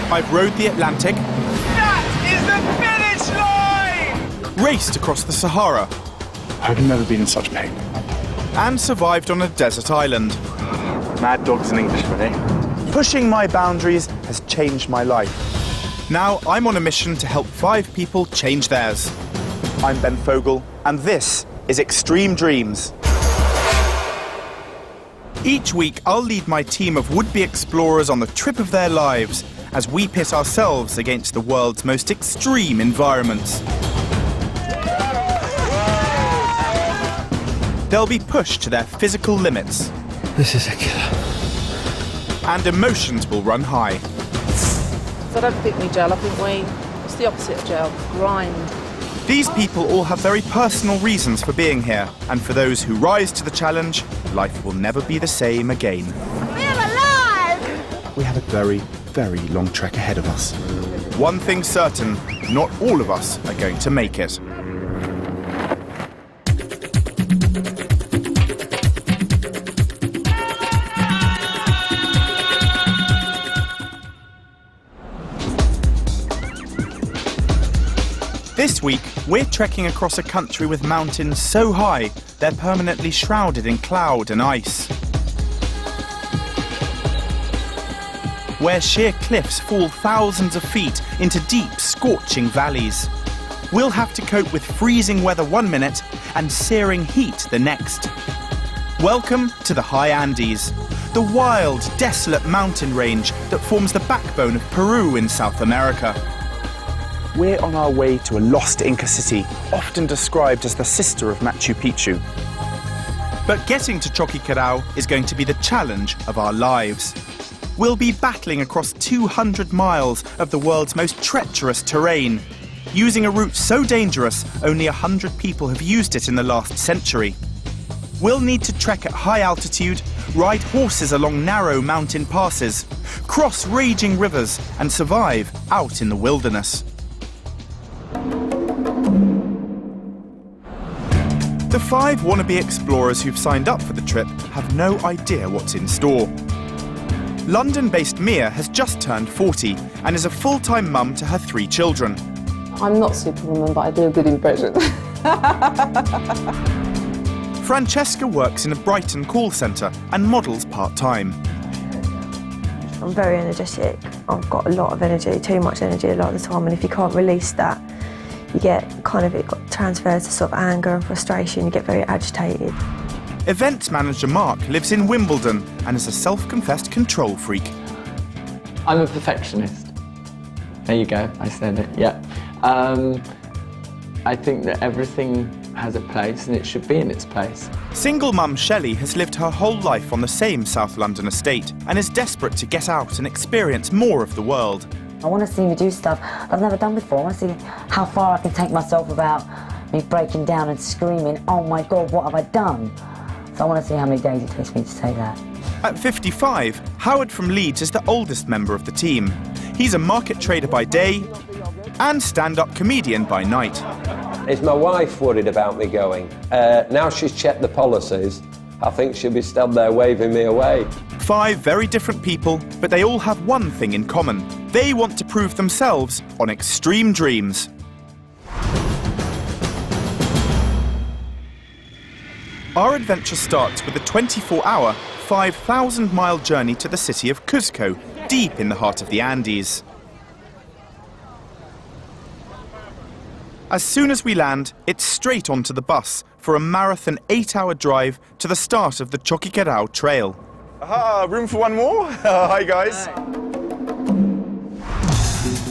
I've rowed the Atlantic. That is the finish line! Raced across the Sahara. I've never been in such pain. And survived on a desert island. Mad dog's an Englishman, eh? Pushing my boundaries has changed my life. Now I'm on a mission to help 5 people change theirs. I'm Ben Fogle, and this is Extreme Dreams. Each week, I'll lead my team of would-be explorers on the trip of their lives as we pit ourselves against the world's most extreme environments. They'll be pushed to their physical limits. This is a killer. And emotions will run high. I don't think we gel, I think it's the opposite of gel, grind. These people all have very personal reasons for being here, and for those who rise to the challenge, life will never be the same again. We're alive! We have a very, very long trek ahead of us. One thing's certain, not all of us are going to make it. This week, we're trekking across a country with mountains so high, they're permanently shrouded in cloud and ice. Where sheer cliffs fall thousands of feet into deep, scorching valleys. We'll have to cope with freezing weather one minute and searing heat the next. Welcome to the High Andes, the wild, desolate mountain range that forms the backbone of Peru in South America. We're on our way to a lost Inca city, often described as the sister of Machu Picchu. But getting to Choqquequirao is going to be the challenge of our lives. We'll be battling across 200 miles of the world's most treacherous terrain, using a route so dangerous only 100 people have used it in the last century. We'll need to trek at high altitude, ride horses along narrow mountain passes, cross raging rivers and survive out in the wilderness. The 5 wannabe explorers who've signed up for the trip have no idea what's in store. London-based Mia has just turned 40 and is a full-time mum to her 3 children. I'm not Superwoman, but I do a good impression. Francesca works in a Brighton call centre and models part-time. I'm very energetic. I've got a lot of energy, too much energy a lot of the time, and if you can't release that, you get it transfers to sort of anger and frustration, you get very agitated. Events manager Mark lives in Wimbledon and is a self-confessed control freak. I'm a perfectionist. There you go, I said it, yeah. I think that everything has a place and it should be in its place. Single mum Shelley has lived her whole life on the same South London estate and is desperate to get out and experience more of the world. I want to see me do stuff I've never done before. I want to see how far I can take myself without me breaking down and screaming, oh my God, what have I done? So I want to see how many days it takes me to say that. At 55, Howard from Leeds is the oldest member of the team. He's a market trader by day and stand-up comedian by night. Is my wife worried about me going? Now she's checked the policies, I think she'll be stood there waving me away. 5 very different people, but they all have one thing in common. They want to prove themselves on Extreme Dreams. Our adventure starts with a 24-hour, 5,000-mile journey to the city of Cuzco, deep in the heart of the Andes. As soon as we land, it's straight onto the bus for a marathon 8-hour drive to the start of the Choqquequirao Trail. Aha, room for one more? Hi guys.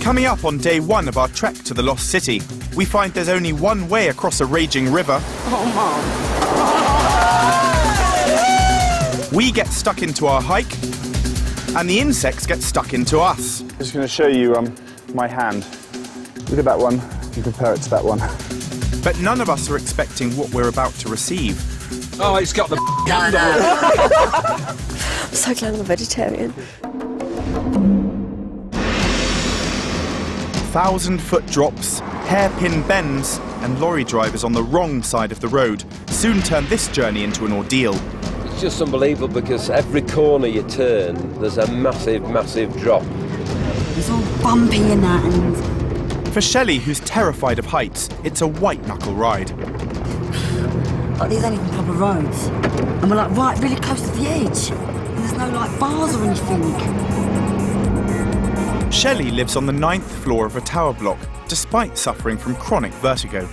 Coming up on day 1 of our trek to the Lost City, we find there's only one way across a raging river. Oh, Mum. We get stuck into our hike, and the insects get stuck into us. I'm just going to show you my hand. Look at that one. You compare it to that one. But none of us are expecting what we're about to receive. Oh, it's got the I'm so glad I'm a vegetarian. 1,000-foot drops, hairpin bends, and lorry drivers on the wrong side of the road soon turn this journey into an ordeal. It's just unbelievable because every corner you turn, there's a massive, massive drop. It's all bumpy and that, and... For Shelley, who's terrified of heights, it's a white-knuckle ride. Like, these ain't even proper roads. And we're, like, right really close to the edge. And there's no, like, bars or anything. Shelley lives on the 9th floor of a tower block, despite suffering from chronic vertigo.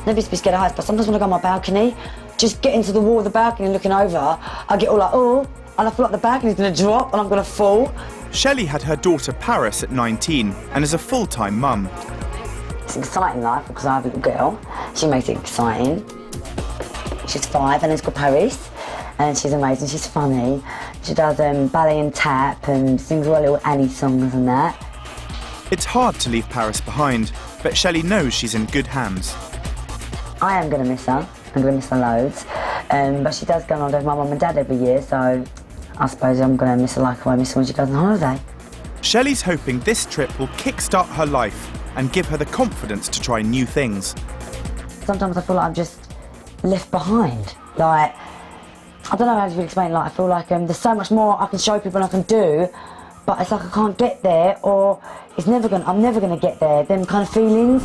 Never used to be scared of heights, but sometimes when I go on my balcony, just getting to the wall of the balcony and looking over, I get all like, oh, and I feel like the balcony's going to drop and I'm going to fall. Shelley had her daughter Paris at 19 and is a full-time mum. It's an exciting life because I have a little girl. She makes it exciting. She's 5 and it's called Paris, and she's amazing, she's funny. She does ballet and tap and sings all her little Annie songs and that. It's hard to leave Paris behind, but Shelley knows she's in good hands. I am going to miss her. I'm going to miss her loads. But she does go on holiday with my mum and dad every year, so I suppose I'm going to miss her like I miss her when she goes on holiday. Shelley's hoping this trip will kickstart her life and give her the confidence to try new things. Sometimes I feel like I'm just left behind. Like, I don't know how to explain it. Like, I feel like there's so much more I can show people and I can do, but it's like I can't get there, or I'm never going to get there. Them kind of feelings.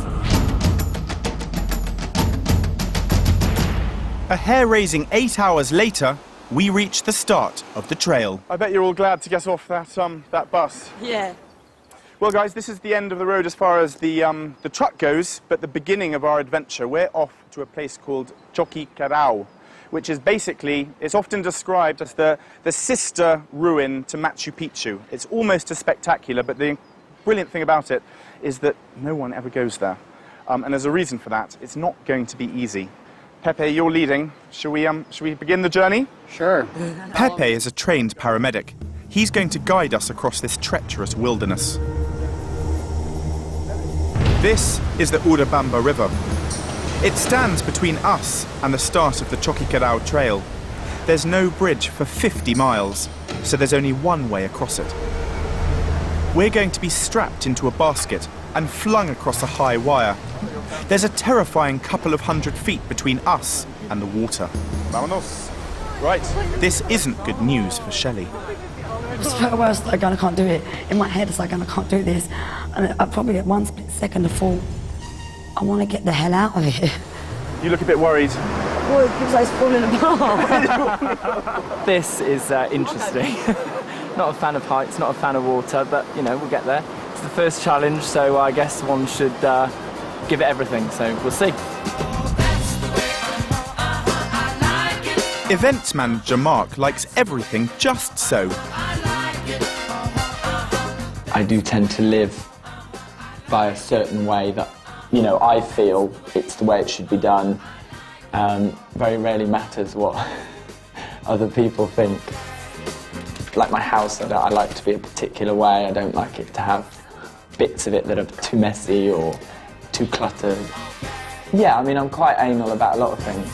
A hair-raising 8 hours later, we reach the start of the trail. I bet you're all glad to get off that bus. Yeah. Well, guys, this is the end of the road as far as the truck goes, but the beginning of our adventure. We're off to a place called Choqui Carao, which is basically, it's often described as the sister ruin to Machu Picchu. It's almost as spectacular, but the brilliant thing about it is that no one ever goes there. And there's a reason for that. It's not going to be easy. Pepe, you're leading. Shall we begin the journey? Sure. Pepe is a trained paramedic. He's going to guide us across this treacherous wilderness. This is the Urubamba River. It stands between us and the start of the Choqui Carao trail. There's no bridge for 50 miles, so there's only one way across it. We're going to be strapped into a basket and flung across a high wire. There's a terrifying couple of 100 feet between us and the water. Vámonos. Right. This isn't good news for Shelley. It's very worse, like, I can't do it. In my head, it's like, I can't do this. And I probably at one split second, I thought, I want to get the hell out of here. You look a bit worried. Well, it feels like it's falling apart. This is interesting. Not a fan of heights, not a fan of water, but, you know, we'll get there. It's the first challenge, so I guess one should give it everything, so we'll see. Events manager Mark likes everything just so. I do tend to live by a certain way that, you know, I feel it's the way it should be done. Very rarely matters what other people think. Like my house, I like to be a particular way. I don't like it to have bits of it that are too messy or too cluttered. Yeah, I mean, I'm quite anal about a lot of things.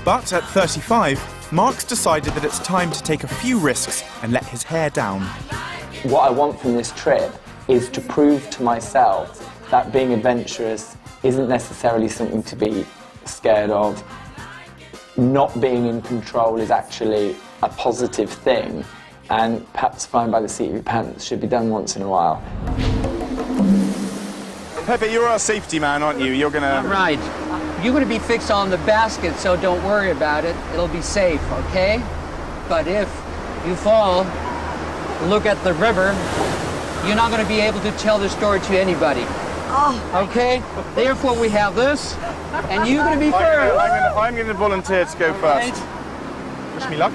But at 35, Mark's decided that it's time to take a few risks and let his hair down. What I want from this trip is to prove to myself that being adventurous isn't necessarily something to be scared of. Not being in control is actually a positive thing, and perhaps flying by the seat of your pants should be done once in a while. Pepe, you're our safety man, aren't you? You're gonna... Right. You're gonna be fixed on the basket, so don't worry about it. It'll be safe, okay? But if you fall, look at the river, you're not gonna be able to tell the story to anybody. Oh. Okay? Therefore, we have this, and you're gonna be first. I'm gonna volunteer to go first. Right. Wish me luck.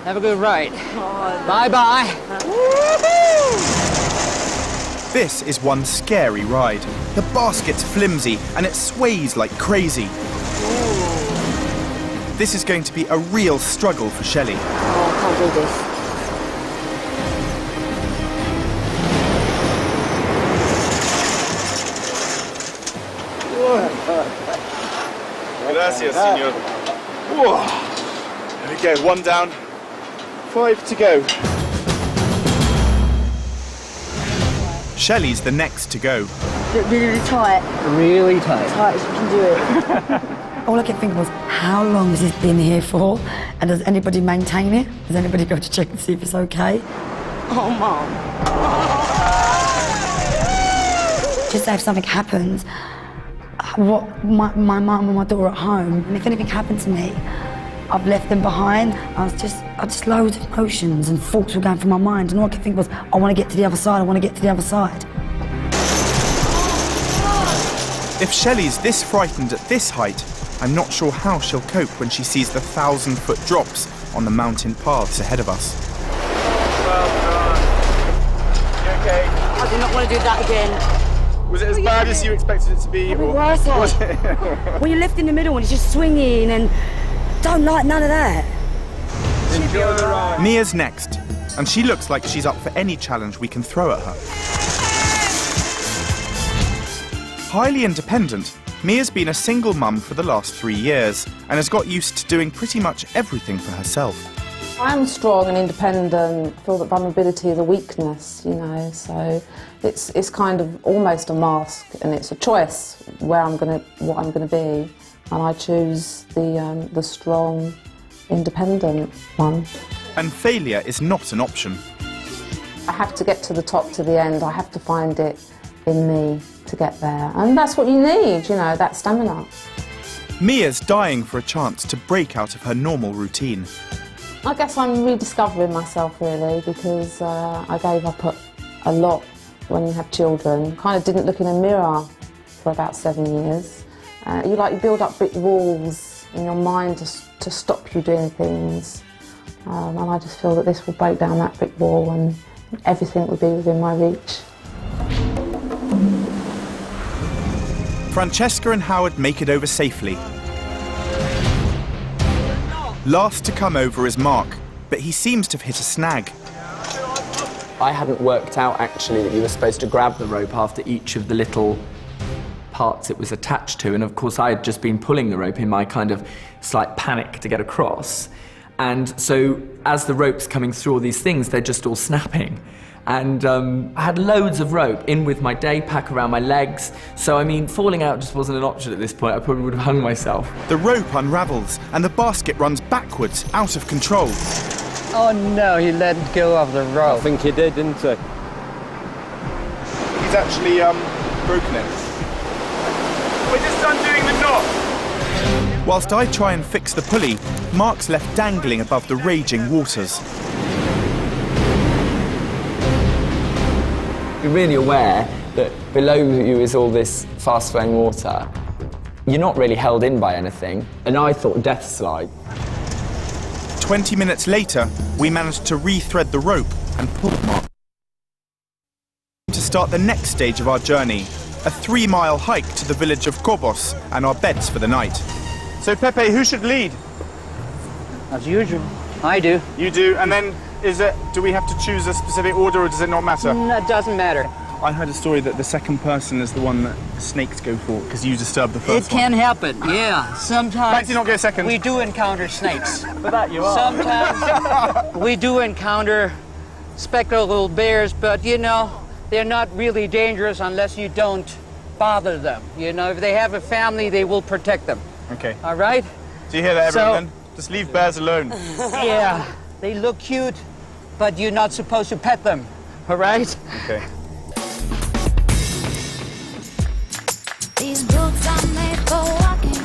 Have a good ride. Bye-bye. This is one scary ride. The basket's flimsy and it sways like crazy. Ooh. This is going to be a real struggle for Shelley. Oh, I can't do this. Gracias, señor. Whoa. There we go, 1 down, 5 to go. Shelley's the next to go. Really tight. Really tight. Tight as you can do it. All I kept thinking was, how long has this been here for? And does anybody maintain it? Does anybody go to check and see if it's okay? Oh, Mum. just say if something happens, what my mum and my daughter at home, and if anything happened to me, I've left them behind. I just loads of emotions and thoughts were going through my mind, and all I could think was, I want to get to the other side, I want to get to the other side. If Shelley's this frightened at this height, I'm not sure how she'll cope when she sees the 1,000-foot drops on the mountain paths ahead of us. Well done. You okay? I do not want to do that again. Was it as bad as you expected it to be? Or worse, was it? When you're left in the middle and it's just swinging, and don't like none of that. Enjoy the ride. Mia's next, and she looks like she's up for any challenge we can throw at her. Highly independent, Mia's been a single mum for the last 3 years and has got used to doing pretty much everything for herself. I'm strong and independent, feel that vulnerability is a weakness, you know, so it's kind of almost a mask, and it's a choice what I'm gonna be, and I choose the strong, independent one. And failure is not an option. I have to get to the top, to the end. I have to find it in me to get there, and that's what you need, you know, that stamina. Mia's dying for a chance to break out of her normal routine. I guess I'm rediscovering myself, really, because I gave up a lot when you have children. Kind of didn't look in a mirror for about 7 years. You build up brick walls in your mind to stop you doing things, and I just feel that this will break down that brick wall and everything will be within my reach. Francesca and Howard make it over safely. Last to come over is Mark, but he seems to have hit a snag. I hadn't worked out actually that you were supposed to grab the rope after each of the little parts it was attached to, and of course I had just been pulling the rope in my kind of slight panic to get across, and so as the rope's coming through all these things, they're just all snapping. And I had loads of rope in with my day pack around my legs, so I mean, falling out just wasn't an option at this point. I probably would have hung myself. The rope unravels and the basket runs backwards, out of control. Oh no, he let go of the rope. I think he did, didn't he? He's actually broken it. We're just undoing the knot. Whilst I try and fix the pulley, Mark's left dangling above the raging waters. You're really aware that below you is all this fast-flowing water. You're not really held in by anything, and I thought death slide. 20 minutes later, we managed to re-thread the rope and pull Mark to start the next stage of our journey, a 3-mile hike to the village of Kobos and our beds for the night. So Pepe, who should lead? As usual. I do. You do, and then do we have to choose a specific order, or does it not matter? No, it doesn't matter. I heard a story that the second person is the one that snakes go for, because you disturb the first one. It can happen, yeah. Sometimes Fact, you not go second. we do encounter snakes. For that you are. Sometimes we do encounter spectacled bears, but you know, they're not really dangerous unless you don't bother them. You know, if they have a family, they will protect them. Okay. All right? Do you hear that, everyone? Just leave bears alone. Yeah, they look cute, but you're not supposed to pet them, all right? Okay. These boots are made for walking.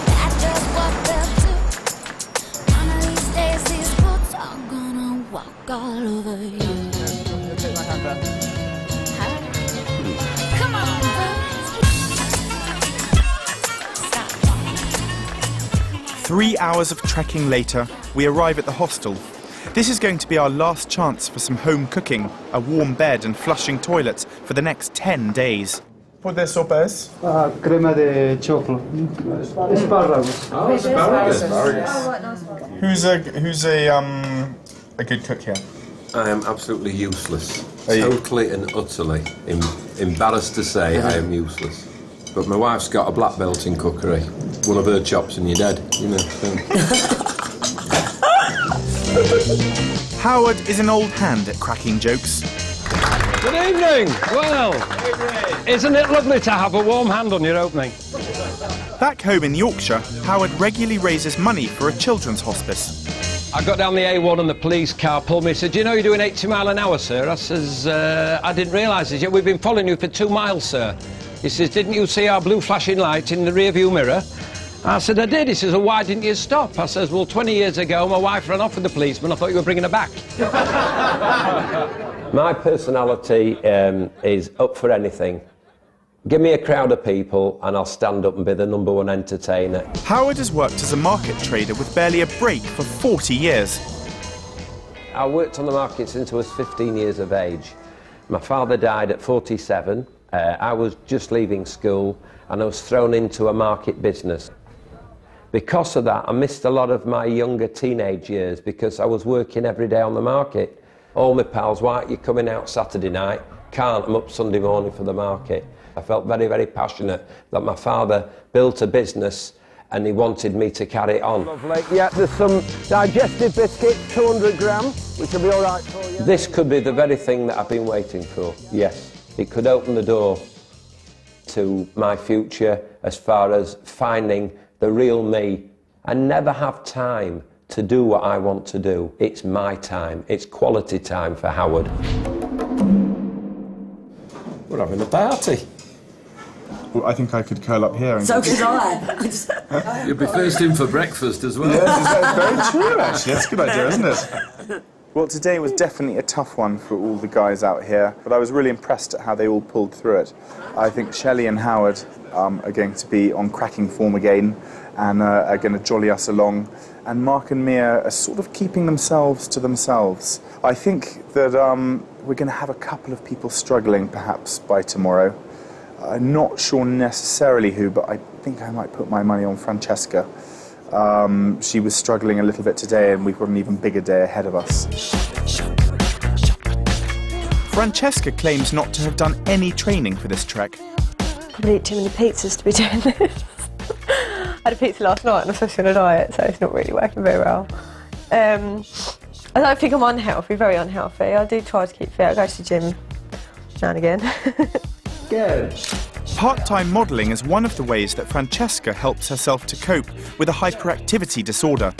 That's just what they'll do. One of these days, these boots are gonna walk all over you. Take my hand back. Come on, – 3 hours of trekking later, we arrive at the hostel. This is going to be our last chance for some home cooking, a warm bed and flushing toilets for the next 10 days. What their sopa es? Crema de choclo. Espárragos. Oh, asparagus. Who's a good cook here? I am absolutely useless. Totally and utterly. Embarrassed to say I am useless. But my wife's got a black belt in cookery. One of her chops and you're dead, you know. Howard is an old hand at cracking jokes. Good evening. Well, isn't it lovely to have a warm hand on your opening? Back home in Yorkshire, Howard regularly raises money for a children's hospice. I got down the A1 and the police car pulled me. He said, "Do you know you're doing 80 mile an hour, sir?" I says, "I didn't realise it. We've been following you for 2 miles, sir." He says, "Didn't you see our blue flashing light in the rear-view mirror?" I said, "I did." He says, "Well, why didn't you stop?" I says, "Well, 20 years ago, my wife ran off with the policeman. I thought you were bringing her back." My personality is up for anything. Give me a crowd of people and I'll stand up and be the #1 entertainer. Howard has worked as a market trader with barely a break for 40 years. I worked on the market since I was 15 years of age. My father died at 47. I was just leaving school and I was thrown into a market business. Because of that, I missed a lot of my younger teenage years because I was working every day on the market. All my pals, "Why aren't you coming out Saturday night?" "Can't, I'm up Sunday morning for the market." I felt very, very passionate that my father built a business and he wanted me to carry it on. Lovely. Yeah, there's some digestive biscuits, 200 grams, which will be all right for you. This could be the very thing that I've been waiting for, yes. It could open the door to my future as far as finding the real me. I never have time to do what I want to do. It's my time. It's quality time for Howard. We're having a party. Well, I think I could curl up here. And So could I. You'll be first in for breakfast as well. Yes, that's very true, actually. That's a good idea, isn't it? Well, today was definitely a tough one for all the guys out here, but I was really impressed at how they all pulled through it. I think Shelley and Howard are going to be on cracking form again and are going to jolly us along. And Mark and Mia are sort of keeping themselves to themselves. I think that we're going to have a couple of people struggling, perhaps, by tomorrow. I'm not sure necessarily who, but I think I might put my money on Francesca. She was struggling a little bit today, and we've got an even bigger day ahead of us. Francesca claims not to have done any training for this trek. Probably eat too many pizzas to be doing this. I had a pizza last night and I'm supposed to be on a diet, so it's not really working very well. I don't think I'm unhealthy, very unhealthy. I do try to keep fit. I go to the gym now and again. Good. Part-time modelling is one of the ways that Francesca helps herself to cope with a hyperactivity disorder.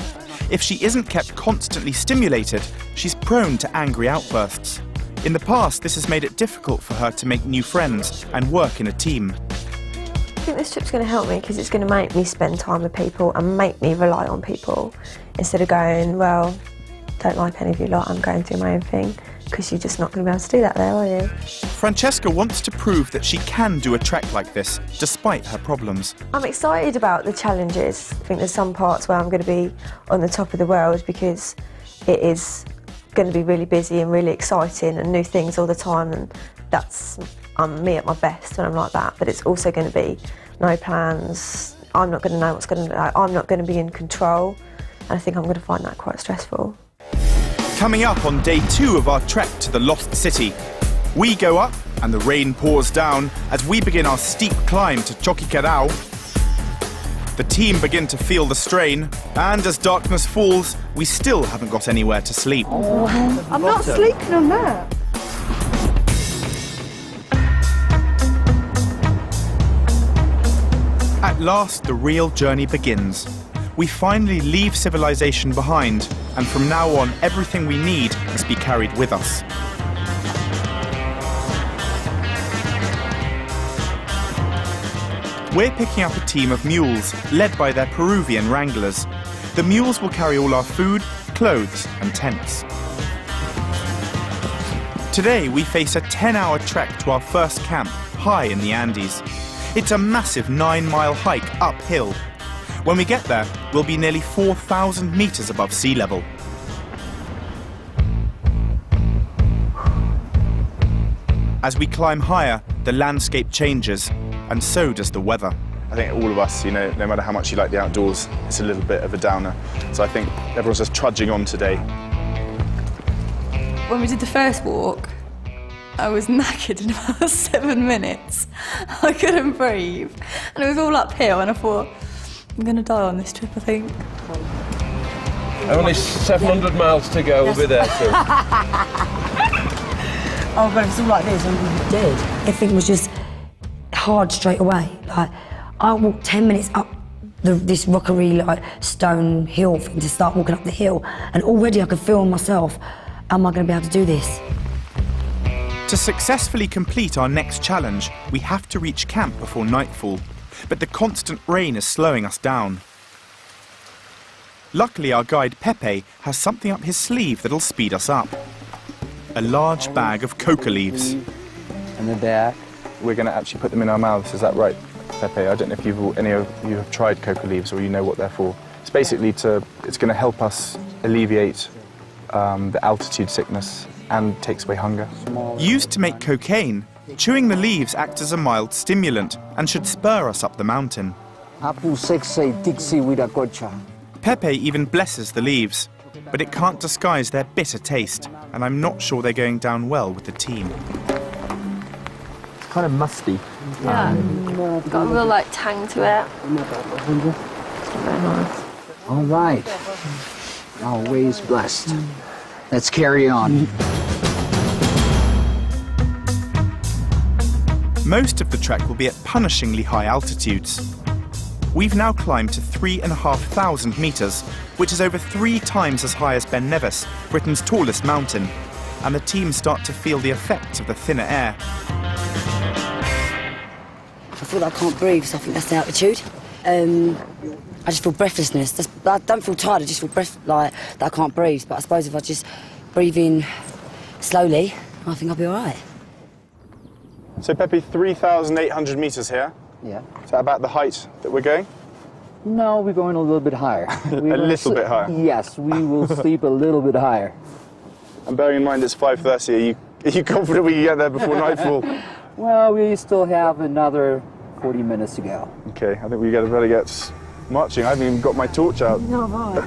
If she isn't kept constantly stimulated, she's prone to angry outbursts. In the past, this has made it difficult for her to make new friends and work in a team. I think this trip's going to help me because it's going to make me spend time with people and make me rely on people instead of going, well, don't like any of you lot, I'm going to do my own thing, because you're just not going to be able to do that there, are you? Francesca wants to prove that she can do a trek like this, despite her problems. I'm excited about the challenges. I think there's some parts where I'm going to be on the top of the world because it is going to be really busy and really exciting and new things all the time, and that's me at my best when I'm like that. But it's also going to be no plans. I'm not going to know what's going to. I'm not going to be in control, and I think I'm going to find that quite stressful. Coming up on day 2 of our trek to the Lost City, we go up and the rain pours down as we begin our steep climb to Choqquequirao. The team begin to feel the strain, and as darkness falls, we still haven't got anywhere to sleep. Oh, I'm not sleeping on that. At last, the real journey begins. We finally leave civilization behind, and from now on, everything we need must be carried with us. We're picking up a team of mules, led by their Peruvian wranglers. The mules will carry all our food, clothes, and tents. Today, we face a 10-hour trek to our first camp, high in the Andes. It's a massive 9-mile hike uphill. When we get there, we'll be nearly 4,000 meters above sea level. As we climb higher, the landscape changes, and so does the weather. I think all of us, you know, no matter how much you like the outdoors, it's a little bit of a downer. So I think everyone's just trudging on today. When we did the first walk, I was knackered in about 7 minutes. I couldn't breathe. And it was all uphill, and I thought, I'm going to die on this trip, I think. Only 700 miles to go, we'll be there soon. Oh, but if it's all like this, I'm going to be dead. Everything was just hard straight away. Like, I walked 10 minutes up this rockery, like, stone hill thing to start walking up the hill. And already I could feel myself, am I going to be able to do this? To successfully complete our next challenge, we have to reach camp before nightfall. But the constant rain is slowing us down. Luckily, our guide Pepe has something up his sleeve that'll speed us up. A large bag of coca leaves. And the back. We're going to actually put them in our mouths, is that right, Pepe? I don't know if any of you have tried coca leaves or you know what they're for. It's basically it's going to help us alleviate the altitude sickness and takes away hunger. Used to make cocaine, chewing the leaves acts as a mild stimulant and should spur us up the mountain. Apple sexy Dixie with a gotcha. Pepe even blesses the leaves, but it can't disguise their bitter taste, and I'm not sure they're going down well with the team. It's kind of musty. Yeah, got a real like tang to it. Very nice. All right. Always blessed. Let's carry on. Most of the trek will be at punishingly high altitudes. We've now climbed to 3,500 metres, which is over 3 times as high as Ben Nevis, Britain's tallest mountain, and the team start to feel the effects of the thinner air. I feel like I can't breathe, so I think that's the altitude. I just feel breathlessness. I don't feel tired, I just feel like that I can't breathe. But I suppose if I just breathe in slowly, I think I'll be all right. So, Pepe, 3,800 metres here. Yeah. Is that about the height that we're going? No, we're going a little bit higher. A little bit higher? Yes, we will sleep a little bit higher. And bearing in mind it's 5:30, are you confident we can get there before nightfall? Well, we still have another 40 minutes to go. Okay, I think we better get marching. I haven't even got my torch out. No, right.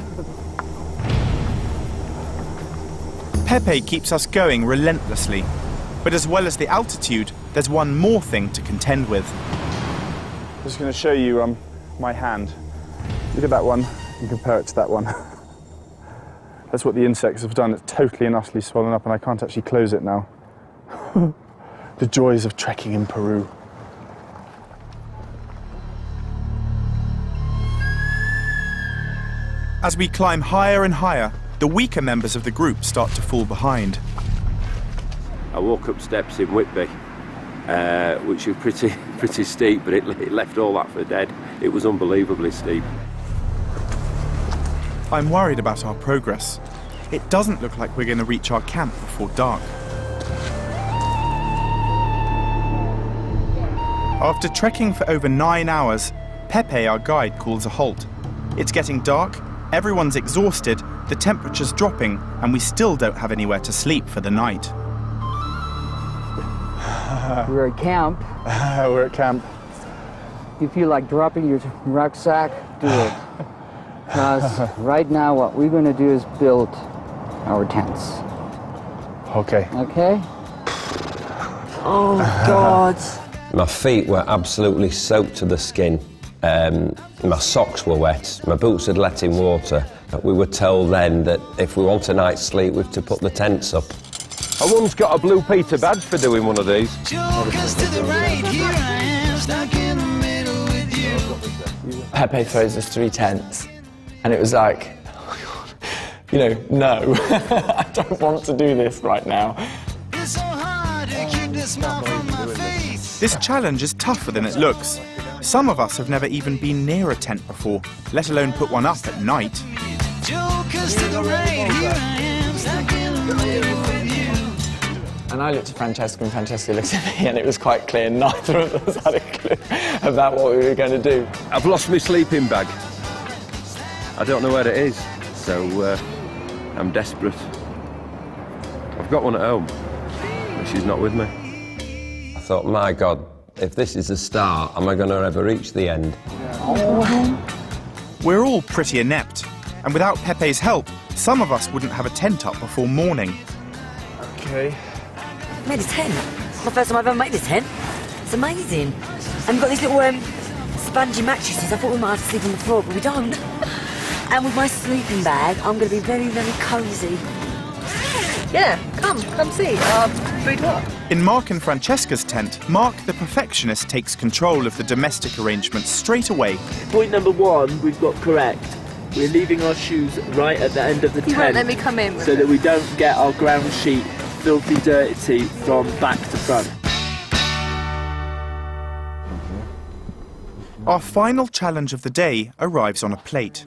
Pepe keeps us going relentlessly, but as well as the altitude, there's one more thing to contend with. I'm just going to show you my hand. Look at that one and compare it to that one. That's what the insects have done. It's totally and utterly swollen up and I can't actually close it now. The joys of trekking in Peru. As we climb higher and higher, the weaker members of the group start to fall behind. I walk up steps in Whitby, which are pretty steep, but it left all that for dead. It was unbelievably steep. I'm worried about our progress. It doesn't look like we're going to reach our camp before dark. After trekking for over 9 hours, Pepe, our guide, calls a halt. It's getting dark, everyone's exhausted, the temperature's dropping, and we still don't have anywhere to sleep for the night. We're at camp. We're at camp. You feel like dropping your rucksack? Do it. Because right now what we're going to do is build our tents. Okay. Okay? Oh, God. My feet were absolutely soaked to the skin. My socks were wet. My boots had let in water. We were told then that if we want a night's sleep, we have to put the tents up. I once got a Blue Peter badge for doing one of these. Pepe throws us 3 tents, and it was like, oh God, you know, no, I don't want to do this right now. This challenge is tougher than it looks. Some of us have never even been near a tent before, let alone put one up at night. And I looked at Francesca and Francesca looked at me, and it was quite clear neither of us had a clue about what we were going to do. I've lost my sleeping bag. I don't know where it is, so I'm desperate. I've got one at home, but she's not with me. I thought, my God, if this is the start, am I going to ever reach the end? We're all pretty inept, and without Pepe's help, some of us wouldn't have a tent up before morning. Okay. Made a tent. It's the first time I've ever made a tent. It's amazing. And we've got these little spongy mattresses. I thought we might have to sleep on the floor, but we don't. And with my sleeping bag, I'm going to be very, very cosy. Yeah, Come see. Food what? In Mark and Francesca's tent, Mark the perfectionist takes control of the domestic arrangements straight away. Point number 1, we've got correct. We're leaving our shoes right at the end of the tent. You won't let me come in. So that we don't get our ground sheet filthy dirty from back to front. Our final challenge of the day arrives on a plate.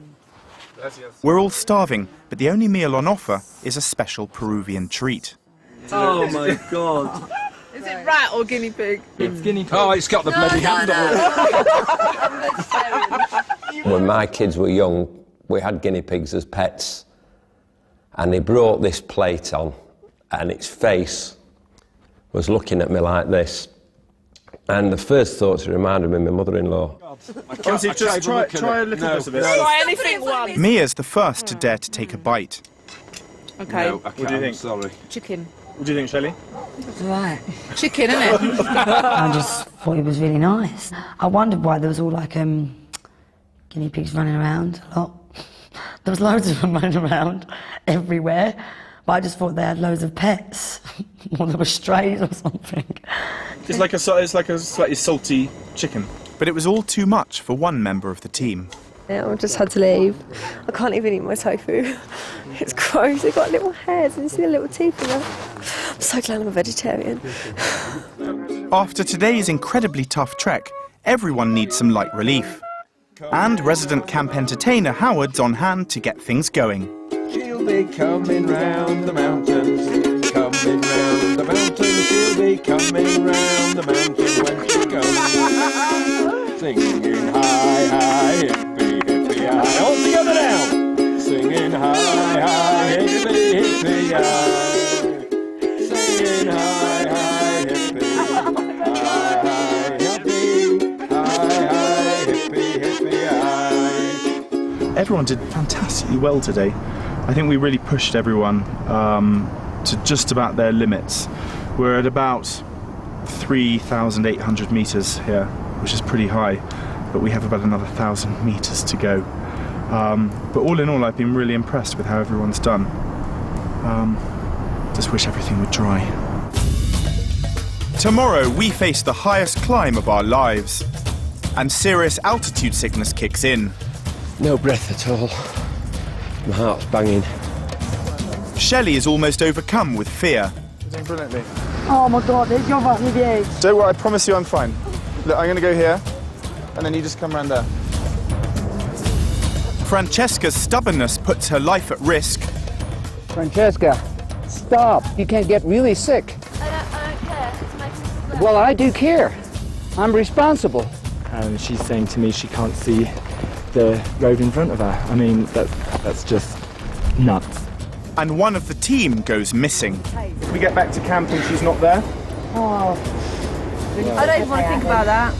We're all starving, but the only meal on offer is a special Peruvian treat. Oh my God. Is it rat or guinea pig? It's guinea pig. Oh, it's got the bloody hand on it. When my kids were young, we had guinea pigs as pets, and they brought this plate on, and its face was looking at me like this. And the first thought reminded me of my mother-in-law. Kelsey, just try a little bit of it. Try anything once. Mia's the first to dare to take a bite. Okay. No, I can't. What do you think? Sorry. Chicken. What do you think, Shelley? It's alright. Chicken, isn't it? I just thought it was really nice. I wondered why there was all like guinea pigs running around a lot. There was loads of them running around everywhere, but I just thought they had loads of pets, or they were strays or something. It's like a slightly salty chicken. But it was all too much for one member of the team. Yeah, I just had to leave. I can't even eat my tofu. It's gross. They've got little hairs and you see the little teeth in them. I'm so glad I'm a vegetarian. After today's incredibly tough trek, everyone needs some light relief. And resident camp entertainer Howard's on hand to get things going. She'll be coming round the mountains, coming round the mountains. She'll be coming round the mountain when she goes. Singing high, high, hippie, hippie, high. All together now. Singing high, high, hippie, hippie, high. Singing high, high, hippie, high, high, hippie, high, high, hippie, hippie, high. Everyone did fantastically well today. I think we really pushed everyone to just about their limits. We're at about 3,800 metres here, which is pretty high, but we have about another 1,000 metres to go. But all in all, I've been really impressed with how everyone's done. Just wish everything would dry. Tomorrow, we face the highest climb of our lives, and serious altitude sickness kicks in. No breath at all. My heart's banging. Shelley is almost overcome with fear. You're doing brilliantly. Oh my God, there's your button view. Don't worry, I promise you I'm fine. Look, I'm going to go here, and then you just come around there. Francesca's stubbornness puts her life at risk. Francesca, stop. You can get really sick. I don't care. It's making me sweat. Well, I do care. I'm responsible. And she's saying to me she can't see the road in front of her. I mean, that's just nuts. And one of the team goes missing. We get back to camp and she's not there. Oh. I don't even want to think about that.